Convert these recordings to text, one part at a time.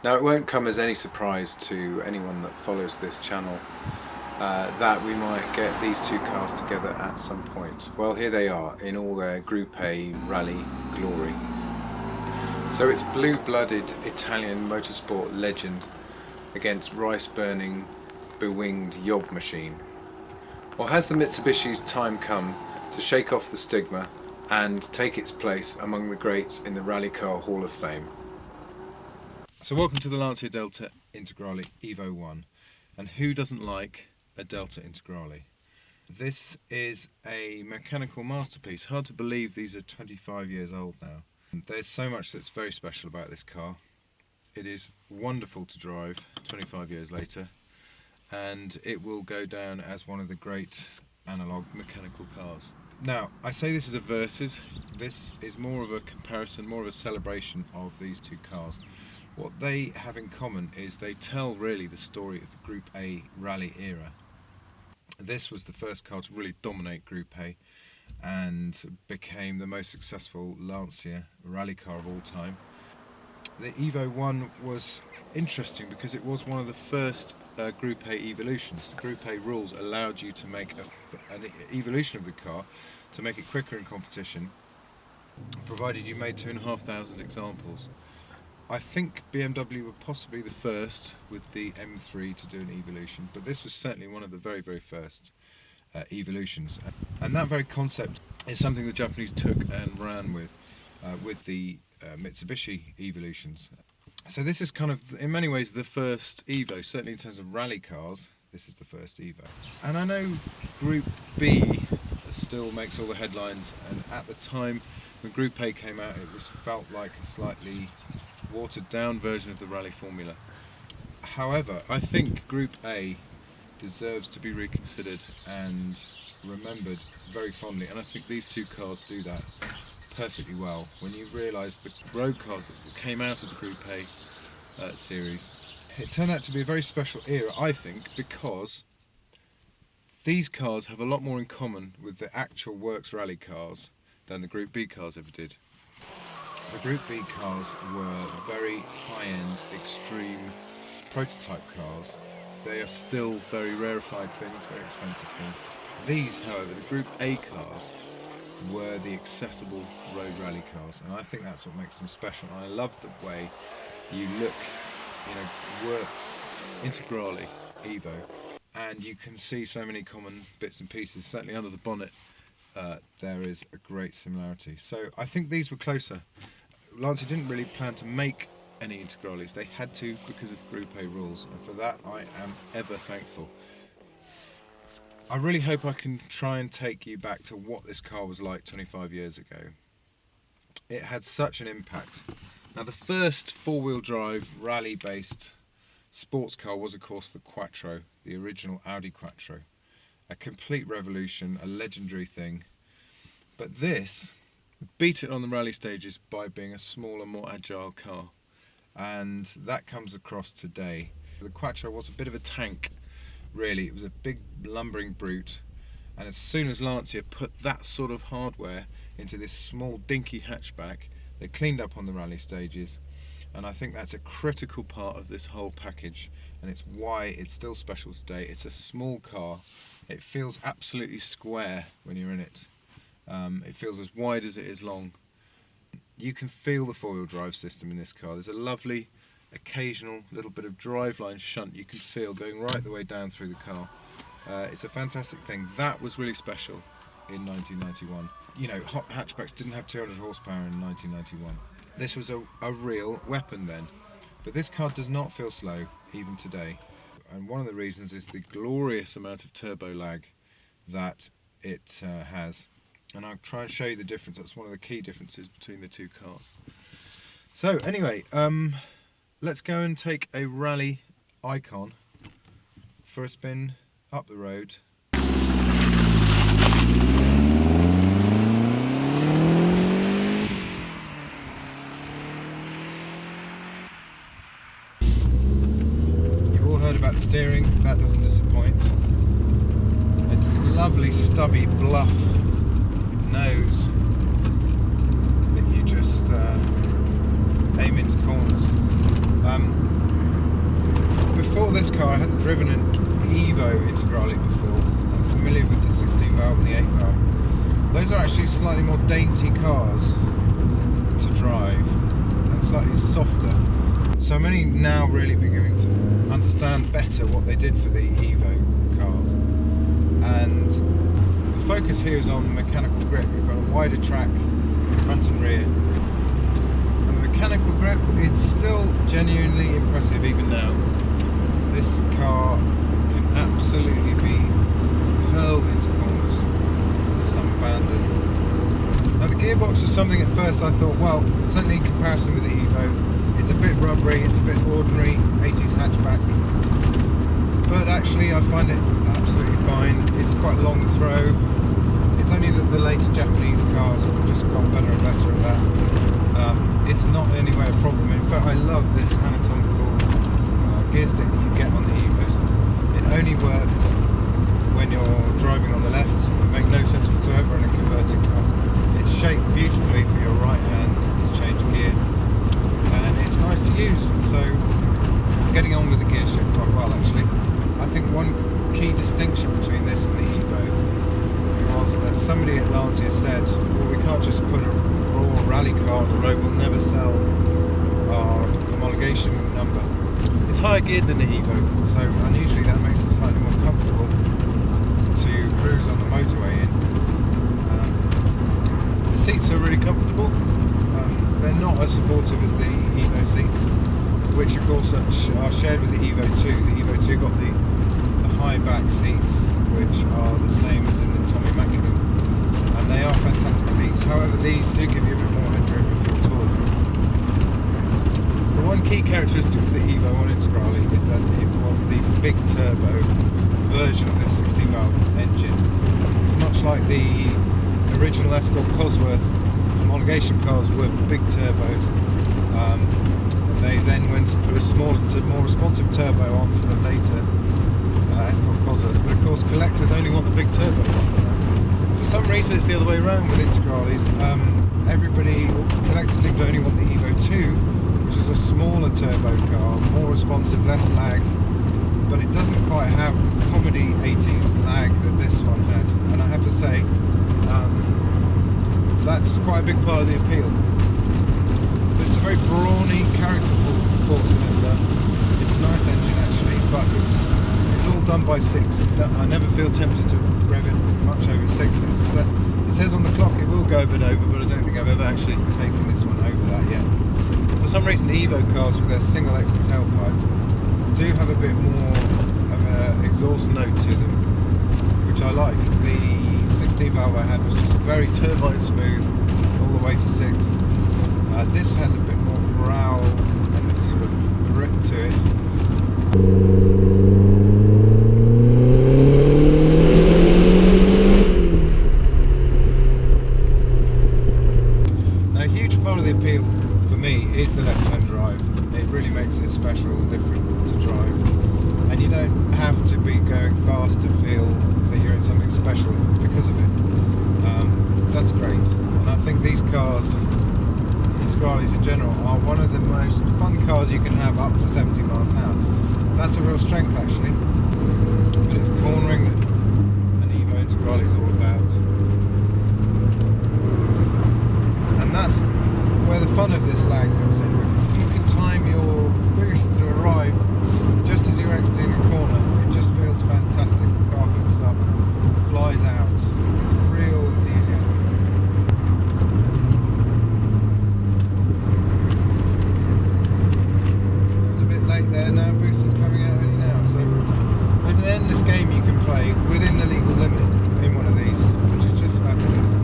Now, it won't come as any surprise to anyone that follows this channel that we might get these two cars together at some point. Well, here they are in all their Group A rally glory. So it's blue-blooded Italian motorsport legend against rice-burning, bewinged yob machine. Or has the Mitsubishi's time come to shake off the stigma and take its place among the greats in the Rally Car Hall of Fame? So welcome to the Lancia Delta Integrale Evo 1. And who doesn't like a Delta Integrale? This is a mechanical masterpiece. Hard to believe these are 25 years old now. There's so much that's very special about this car. It is wonderful to drive 25 years later, and it will go down as one of the great analogue mechanical cars. Now, I say this is a versus. This is more of a comparison, more of a celebration of these two cars. What they have in common is they tell really the story of the Group A rally era. This was the first car to really dominate Group A and became the most successful Lancia rally car of all time. The Evo 1 was interesting because it was one of the first Group A evolutions. Group A rules allowed you to make an evolution of the car to make it quicker in competition, provided you made 2,500 examples. I think BMW were possibly the first with the M3 to do an evolution, but this was certainly one of the very, very first evolutions. And that very concept is something the Japanese took and ran with the Mitsubishi evolutions. So this is kind of, in many ways, the first Evo, certainly in terms of rally cars. This is the first Evo. And I know Group B still makes all the headlines, and at the time when Group A came out, it was felt like a slightly watered down version of the rally formula. However, I think Group A deserves to be reconsidered and remembered very fondly, and I think these two cars do that perfectly well. When you realise the road cars that came out of the Group A series, it turned out to be a very special era, I think, because these cars have a lot more in common with the actual works rally cars than the Group B cars ever did. The Group B cars were very high-end, extreme prototype cars. They are still very rarefied things, very expensive things. These, however, the Group A cars, were the accessible road rally cars, and I think that's what makes them special. I love the way you look in a works Integrale Evo, and you can see so many common bits and pieces. Certainly under the bonnet there is a great similarity. So I think these were closer. Lancia didn't really plan to make any Integrales. They had to because of Group A rules, and for that I am ever thankful. I really hope I can try and take you back to what this car was like 25 years ago. It had such an impact. Now, the first four-wheel drive rally-based sports car was, of course, the Quattro, the original Audi Quattro. A complete revolution, a legendary thing. But this beat it on the rally stages by being a smaller, more agile car. And that comes across today. The Quattro was a bit of a tank, really. It was a big lumbering brute, and as soon as Lancia put that sort of hardware into this small dinky hatchback, they cleaned up on the rally stages, and I think that's a critical part of this whole package, and it's why it's still special today. It's a small car. It feels absolutely square when you're in it. It feels as wide as it is long. You can feel the four-wheel drive system in this car. There's a lovely occasional little bit of driveline shunt you can feel going right the way down through the car. It's a fantastic thing. That was really special in 1991. You know, hot hatchbacks didn't have 200 horsepower in 1991. This was a real weapon then. But this car does not feel slow, even today. And one of the reasons is the glorious amount of turbo lag that it has. And I'll try and show you the difference. That's one of the key differences between the two cars. So anyway, let's go and take a rally icon for a spin up the road. You've all heard about the steering, that doesn't disappoint. There's this lovely stubby bluff nose that you just aim into corners. Before this car, I hadn't driven an Evo Integrale before. I'm familiar with the 16 valve and the 8 valve. Those are actually slightly more dainty cars to drive and slightly softer. So I'm only now really beginning to understand better what they did for the Evo cars. And the focus here is on mechanical grip. We've got a wider track, front and rear. And the mechanical grip is still genuinely impressive even now. This car can absolutely be hurled into corners with some abandon. Now the gearbox was something at first I thought, well, certainly in comparison with the Evo, it's a bit rubbery, it's a bit ordinary, 80s hatchback. But actually I find it absolutely fine. It's quite long throw. It's only that the later Japanese cars have just got better and better at that. It's not in any way a problem. In fact, I love this anatomical gear stick that you get on the Evos. It only works when you're driving on the left. It makes no sense whatsoever in a converted car. It's shaped beautifully for your right hand to change gear, and it's nice to use. So getting on with the gear shift quite well actually. I think one key distinction between this and the Evo was that somebody at Lancia said, well, we can't just put a raw rally car on the road, we'll never sell our homologation number. It's higher geared than the Evo, so unusually that makes it slightly more comfortable to cruise on the motorway in. The seats are really comfortable. They're not as supportive as the Evo seats, which of course are shared with the Evo 2. The Evo 2 got the high back seats, which are the same as in the Tommy Mackinnon, and they are fantastic seats. However, these do give you a bit more headroom if you're tall. The one key characteristic of the Evo on Integrale is that it was the big turbo version of this 16 valve engine. Much like the original Escort Cosworth homologation cars were big turbos. They then went to put a smaller, more responsive turbo on for the later Escort Cosworths, but of course collectors only want the big turbo ones now. For some reason it's the other way around with Integrales. Collectors seem to only want the Evo 2, which is a smaller turbo car, more responsive, less lag, but it doesn't quite have the comedy 80s lag that this one has, and I have to say that's quite a big part of the appeal. But it's a very brawny, characterful 4-cylinder. It's a nice engine actually, but it's all done by 6. I never feel tempted to rev it much over 6. It says on the clock it will go a bit over, but I don't think I've ever actually taken this one over that yet. For some reason Evo cars with their single exit tailpipe do have a bit more of an exhaust note to them, which I like. The 16 valve I had was just very turbine smooth all the way to 6. This has a bit more growl and sort of grip to it. Now a huge part of the appeal for me is the left-hand drive. It really makes it special and different to drive, and you don't have to be going fast to feel that you're in something special because of it. That's great, and I think these cars, Integrales in general, are one of the most fun cars you can have up to 70 miles an hour. That's a real strength actually, but it's cornering that an Evo Integrale is all about, and that's where the fun of this lag comes in, because if you can time your boost to arrive just as you're exiting a corner, it just feels fantastic. The car hooks up, flies out, it's real enthusiasm. So it's a bit late there now, boost is coming out only now, so there's an endless game you can play within the legal limit in one of these, which is just fabulous.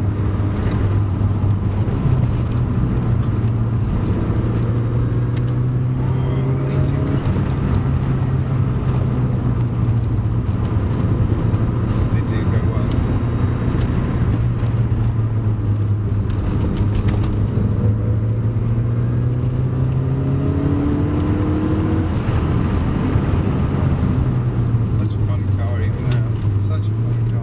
Such a fun car even now. Such a fun car.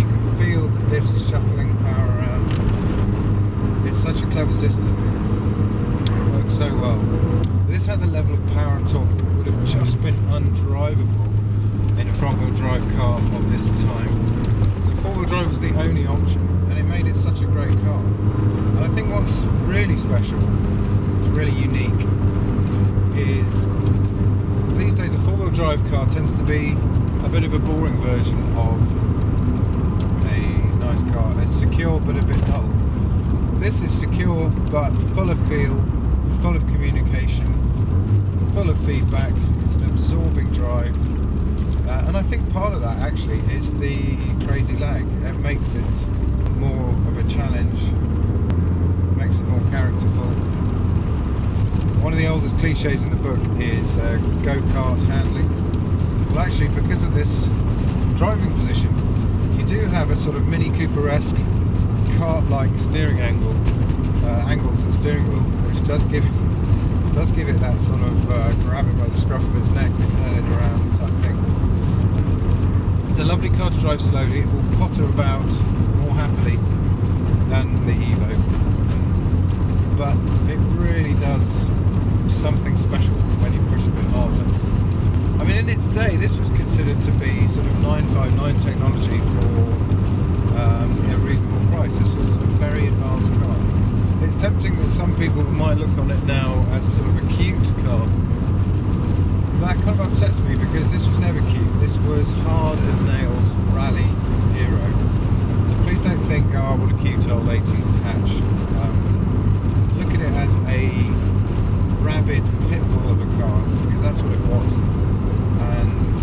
You can feel the diffs shuffling power around. It's such a clever system. It works so well. This has a level of power and torque that would have just been undrivable in a front-wheel drive car of this time. So four-wheel drive was the only option, and it made it such a great car. And I think what's really special, really unique, is these days a four-wheel drive car tends to be a bit of a boring version of a nice car. It's secure but a bit dull. This is secure but full of feel, full of communication, full of feedback. It's an absorbing drive, and I think part of that actually is the crazy lag. It makes it more of a challenge, makes it more characterful. One of the oldest cliches in the book is go-kart handling. Well, actually, because of this driving position, you do have a sort of Mini Cooper-esque kart-like steering angle to the steering wheel, which does give it that sort of grab it by the scruff of its neck and turn it around type thing. It's a lovely car to drive slowly. It will potter about more happily than the Evo, but it really does something special when you push a bit harder. I mean, in its day, this was considered to be sort of 959 technology for a reasonable price. This was a very advanced car. It's tempting that some people might look on it now as sort of a cute car. That kind of upsets me because this was never cute. This was hard as nails rally hero. So please don't think, oh, what a cute old 80s hatch. Look at it as a rabid pit bull of a car, because that's what it was. And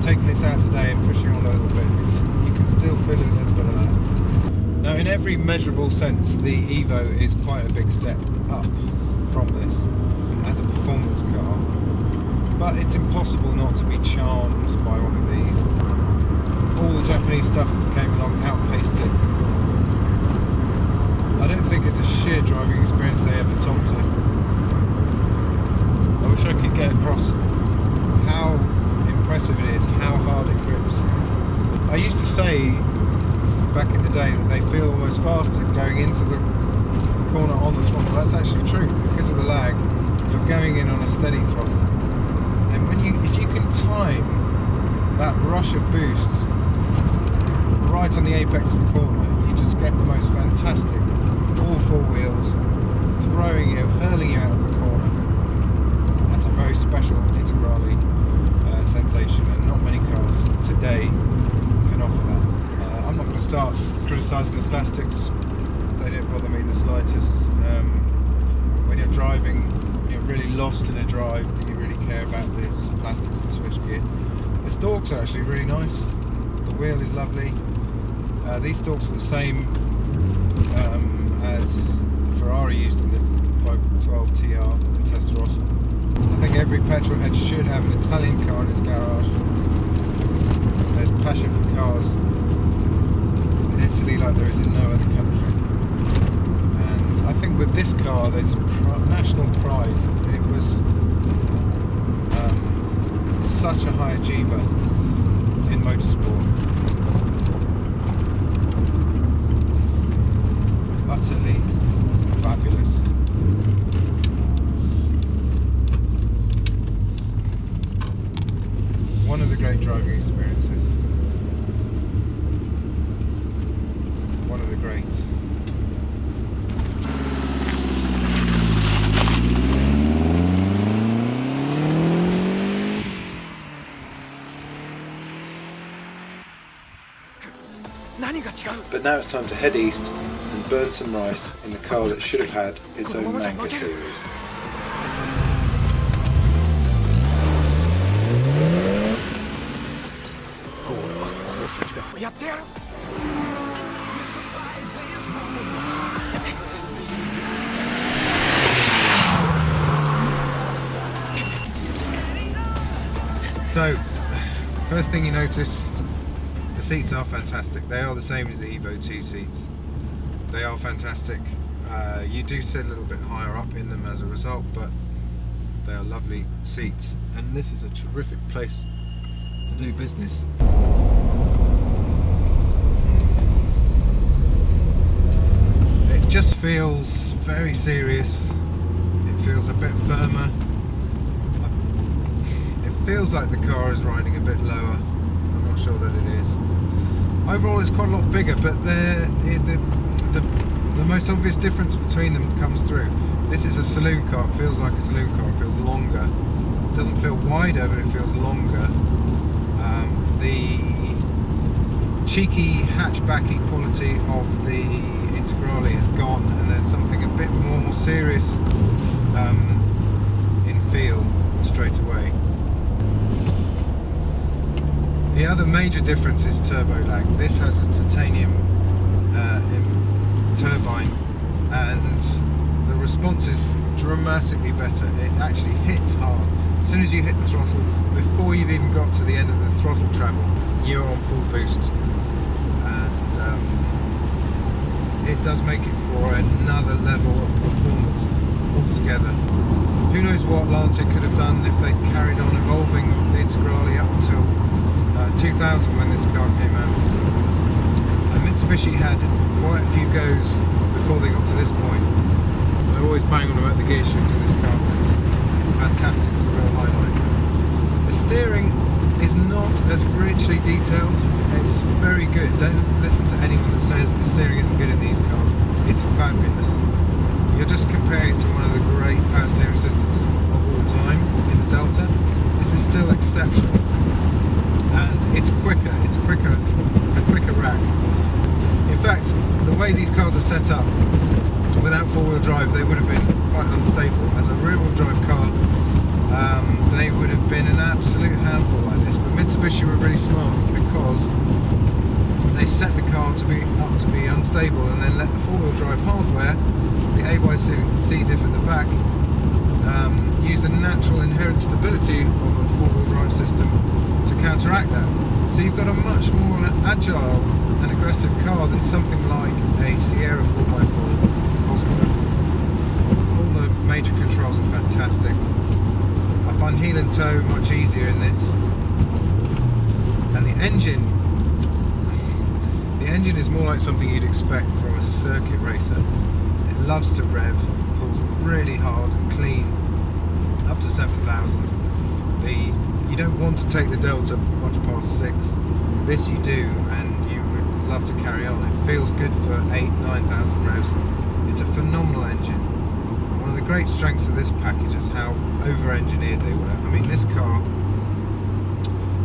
taking this out today and pushing on a little bit, you can still feel a little bit of that. Now, in every measurable sense, the Evo is quite a big step up from this as a performance car, but it's impossible not to be charmed by one of these. All the Japanese stuff that came along outpaced it. I don't think it's a sheer driving experience they ever topped it. I wish I could get across how impressive it is, how hard it grips. I used to say back in the day that they feel almost faster going into the corner on the throttle. That's actually true. Because of the lag, you're going in on a steady throttle. And if you can time that rush of boost right on the apex of a corner, you just get the most fantastic, all four wheels, throwing you, hurling you out of the corner. That's a very special Integrale sensation, and not many cars today can offer that. I'm not going to start criticising the plastics. They don't bother me the slightest. When you're driving, when you're really lost in a drive, do you really care about the plastics and switchgear? The stalks are actually really nice. The wheel is lovely. These stalks are the same as Ferrari used in the 512 TR in Testarossa. I think every petrolhead should have an Italian car in its garage. There's passion for cars in Italy like there is in no other country. And I think with this car there's national pride. It was such a high achiever in motorsport. Utterly fabulous. One of the great driving experiences. One of the greats. But now it's time to head east and burn some rice in the car that should have had its own manga series. So, first thing you notice, the seats are fantastic. They are the same as the Evo 2 seats. They are fantastic. You do sit a little bit higher up in them as a result, but they are lovely seats. And this is a terrific place to do business. feels very serious. It feels a bit firmer. It feels like the car is riding a bit lower. I'm not sure that it is. Overall, it's quite a lot bigger, but the most obvious difference between them comes through. This is a saloon car. It feels like a saloon car. It feels longer. It doesn't feel wider, but it feels longer. The cheeky hatchbacky quality of the Integrale is gone, and there's something a bit more serious in feel straight away. The other major difference is turbo lag. This has a titanium turbine, and the response is dramatically better. It actually hits hard. As soon as you hit the throttle, before you've even got to the end of the throttle travel, you're on full boost. And it does make it for another level of performance altogether. Who knows what Lancia could have done if they'd carried on evolving the Integrale up until 2000 when this car came out. Mitsubishi had quite a few goes before they got to this point. I always bang on about the gear shift in this car. It's fantastic, it's a real highlight. The steering is not as richly detailed. It's very good. Don't listen to anyone that says the steering isn't good in these cars. It's fabulous. You're just comparing it to one of the great power steering systems of all time in the Delta. This is still exceptional. And it's quicker, a quicker rack. In fact, the way these cars are set up, without four-wheel drive, they would have been quite unstable. As a rear-wheel drive car, they would have been an absolute handful like this. But Mitsubishi were really smart because they set the car to be unstable, and then let the four-wheel drive hardware, the AYC diff at the back, use the natural inherent stability of a four-wheel drive system to counteract that. So you've got a much more agile and aggressive car than something like a Sierra 4x4 Cosworth. All the major controls are fantastic. I find heel and toe much easier in this. And the engine is more like something you'd expect from a circuit racer. It loves to rev, pulls really hard and clean, up to 7,000. You don't want to take the Delta much past 6. This you do, and you would love to carry on. It feels good for 8,000-9,000 revs. It's a phenomenal engine. One of the great strengths of this package is how over-engineered they were. I mean, this car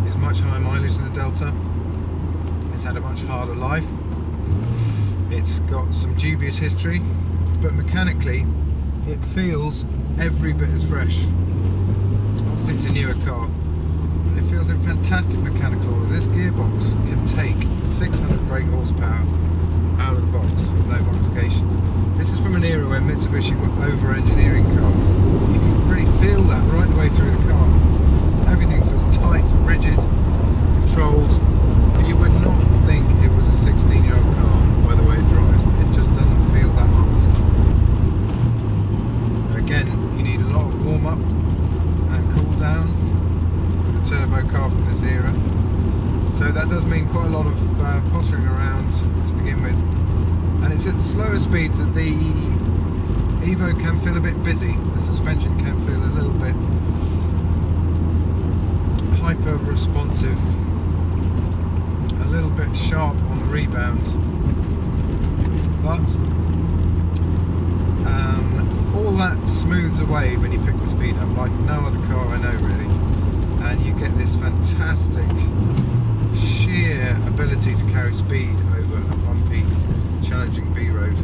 is much higher mileage than the Delta. It's had a much harder life. It's got some dubious history, but mechanically it feels every bit as fresh. Obviously it's a newer car, but it feels in fantastic mechanical order. This gearbox can take 600 brake horsepower out of the box with no modification. This is from an era where Mitsubishi were over-engineering cars. You can really feel that right the way through the car. Everything feels tight, rigid, controlled. But you would not think it was a 16-year-old car by the way it drives. It just doesn't feel that old. Again, you need a lot of warm-up and cool down with a turbo car from this era. So that does mean quite a lot of pottering around to begin with. And it's at slower speeds that the Evo can feel a bit busy. The suspension can feel a little bit hyper-responsive, a little bit sharp on the rebound. But all that smooths away when you pick the speed up, like no other car I know really. And you get this fantastic sheer ability to carry speed over a bumpy, challenging B road.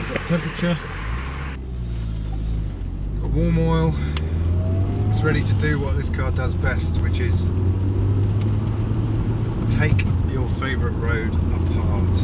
Got temperature, got warm oil. It's ready to do what this car does best, which is take your favourite road apart.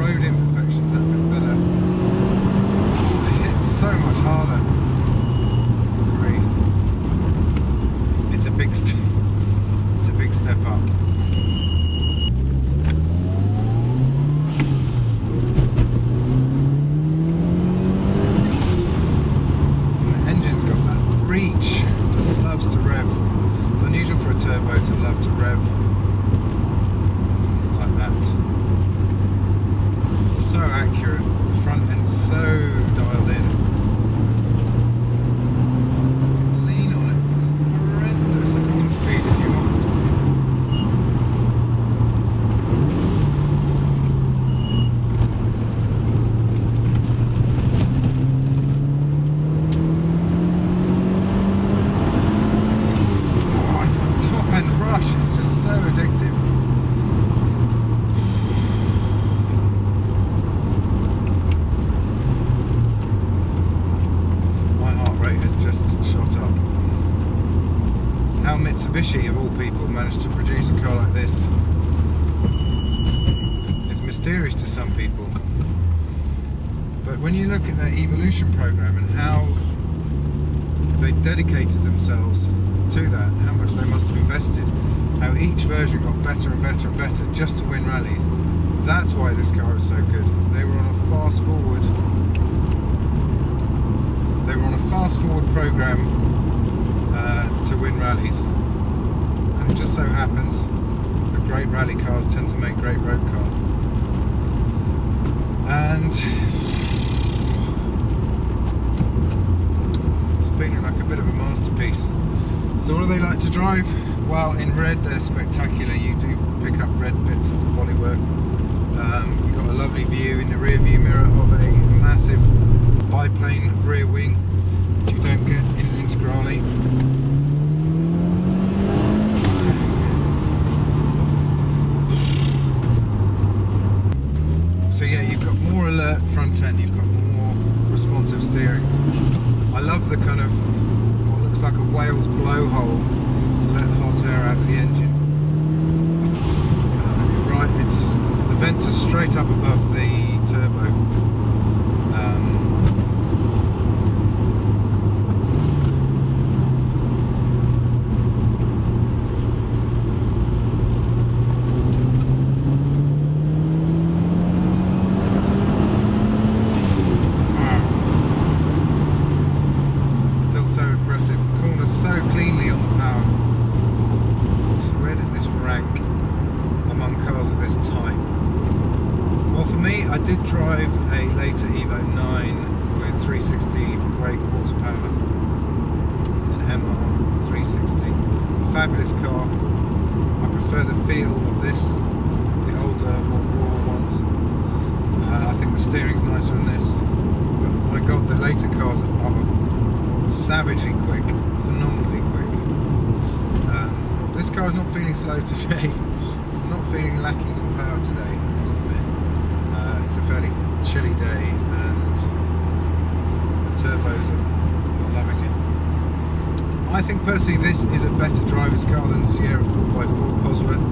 road imperfections that bit better. It hits so much harder. Grief. It's a big step up. Reach, just loves to rev. It's unusual for a turbo to love to rev like that. So accurate, the front end's so dialed in. Lean on it, it's horrendous. Come on speed if you want. It's just so addictive. My heart rate has just shot up. How Mitsubishi, of all people, managed to produce a car like this is mysterious to some people. But when you look at their Evolution program and how they dedicated themselves to that, how much they must have invested, how each version got better and better and better just to win rallies. That's why this car is so good. They were on a fast forward program to win rallies, and it just so happens that great rally cars tend to make great road cars. And it's feeling like a bit of a masterpiece. So what do they like to drive? Well, in red they're spectacular. You do pick up red bits of the bodywork. You've got a lovely view in the rear view mirror of a massive biplane rear wing, which you don't get in an Integrale. So yeah, you've got more alert front end, you've got more responsive steering. I love the kind of what looks like a whale's blowhole to let the hot air out of the engine. Right, the vents are straight up above the turbo. Still so impressive. Corners so cleanly on the power. So where does this rank among cars of this type? Well, for me, I did drive a later Evo 9 with 360 brake horsepower, an MR 360. Fabulous car. I prefer the feel of this, the older, more raw ones. I think the steering's nicer than this. But my god, the later cars are savagely quick, phenomenally quick. This car is not feeling slow today. It's not feeling lacking in power today, I must admit. It's a fairly chilly day and the turbos are loving it. I think personally this is a better driver's car than the Sierra 4x4 Cosworth.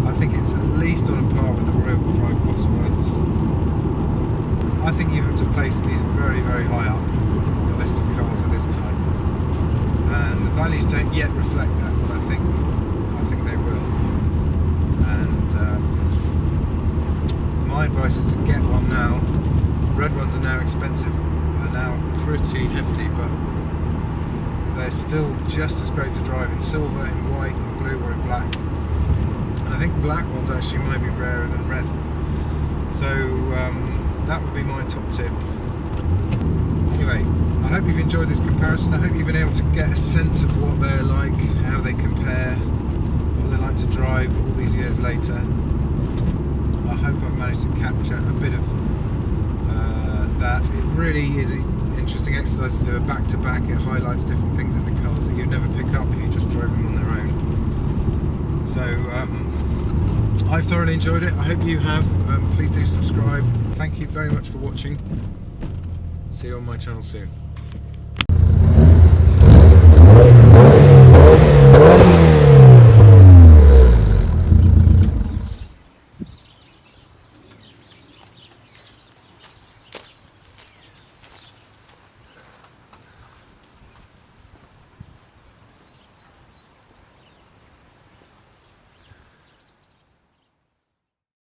I think it's at least on a par with the rear-wheel drive Cosworths. I think you have to place these very, very high up on the list of cars of this type. And the values don't yet reflect that, but I think they will. And my advice is to get one now. Red ones are now expensive, are now pretty hefty, but they're still just as great to drive in silver, in white, in blue or in black. And I think black ones actually might be rarer than red. So that would be my top tip. Anyway, I hope you've enjoyed this comparison. I hope you've been able to get a sense of what they're like, how they compare, what they like to drive all these years later. I hope I've managed to capture a bit of that. It really is an interesting exercise to do a back-to-back. It highlights different things in the cars that you'd never pick up if you just drove them on their own. So I've thoroughly enjoyed it. I hope you have. Please do subscribe. Thank you very much for watching. See you on my channel soon.